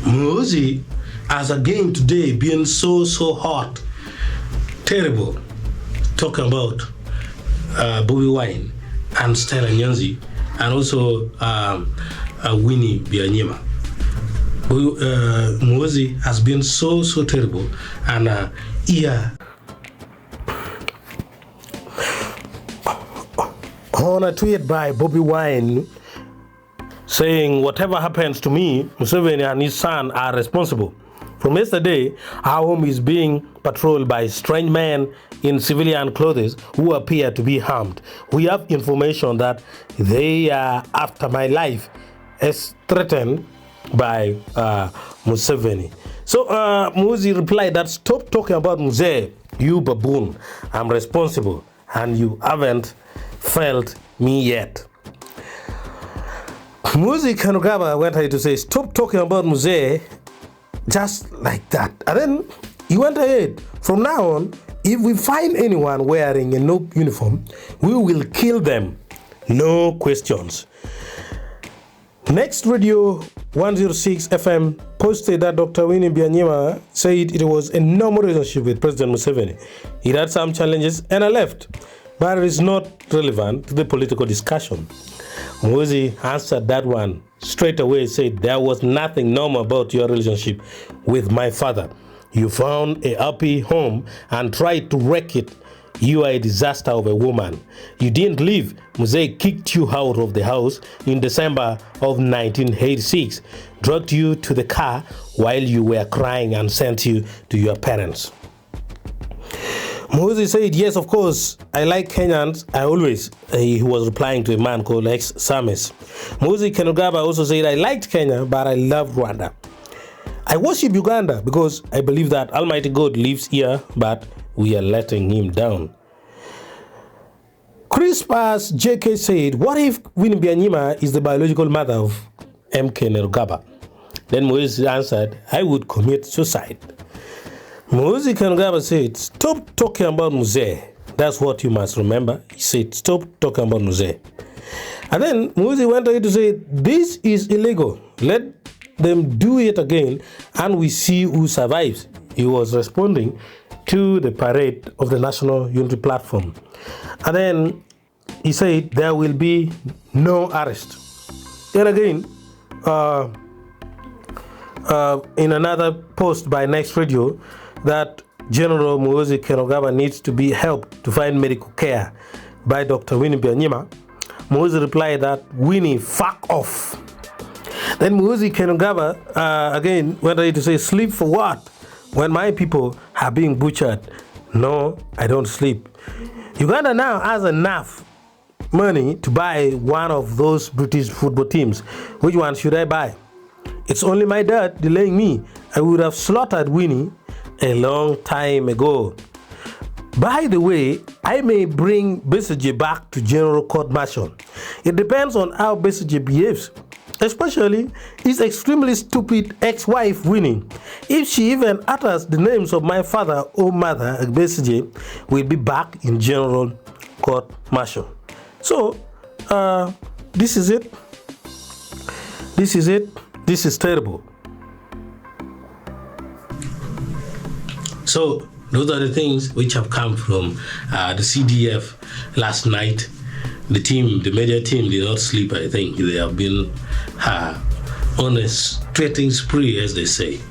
Muhoozi has again today been so hot, terrible, talking about Bobby Wine and Stella Nyanzi, and also Winnie Byanyima. Muhoozi has been so terrible, and on a tweet by Bobby Wine saying, whatever happens to me, Museveni and his son are responsible. From yesterday, our home is being patrolled by strange men in civilian clothes who appear to be armed. We have information that they are after my life as threatened by Museveni. So Muhoozi replied that, stop talking about Mzee, you baboon. I'm responsible and you haven't felt me yet. Muhoozi Kainerugaba went ahead to say, stop talking about Mzee just like that. And then he went ahead, from now on, if we find anyone wearing a NUP uniform, we will kill them. No questions. Next Radio 106 FM posted that Dr. Winnie Byanyima said it was a normal relationship with President Museveni. He had some challenges and I left, but it is not relevant to the political discussion. Muhoozi answered that one straight away, said there was nothing normal about your relationship with my father. You found a happy home and tried to wreck it. You are a disaster of a woman. You didn't leave. Mzee kicked you out of the house in December of 1986, dragged you to the car while you were crying and sent you to your parents. Muhoozi said, yes, of course, I like Kenyans. I always, he was replying to a man called ex-Samis. Muhoozi Kainerugaba also said, I liked Kenya, but I love Rwanda. I worship Uganda because I believe that Almighty God lives here, but we are letting him down. Crispus JK said, what if Winnie Byanyima is the biological mother of MK Kainerugaba? Then Muhoozi answered, I would commit suicide. Muhoozi Kainerugaba said, stop talking about Mzee. That's what you must remember. He said, stop talking about Mzee. And then Muhoozi went on to say, this is illegal. Let them do it again and we see who survives. He was responding to the parade of the National Unity Platform. And then he said, there will be no arrest. Then again, in another post by Next Radio, that General Muhoozi Kainerugaba needs to be helped to find medical care by Dr. Winnie Byanyima. Muhoozi replied that, Winnie, fuck off. Then Muhoozi Kainerugaba again went ready to say, sleep for what? When my people are being butchered. No, I don't sleep. Uganda now has enough money to buy one of those British football teams. Which one should I buy? It's only my dad delaying me. I would have slaughtered Winnie a long time ago. By the way, I may bring Besigye back to General Court Martial. It depends on how Besigye behaves, especially his extremely stupid ex-wife Winnie. If she even utters the names of my father or mother, Besigye will be back in General Court Martial. So, this is it. This is it. This is terrible. So those are the things which have come from the CDF last night. The team, the media team, did not sleep. I think they have been on a tweeting spree, as they say.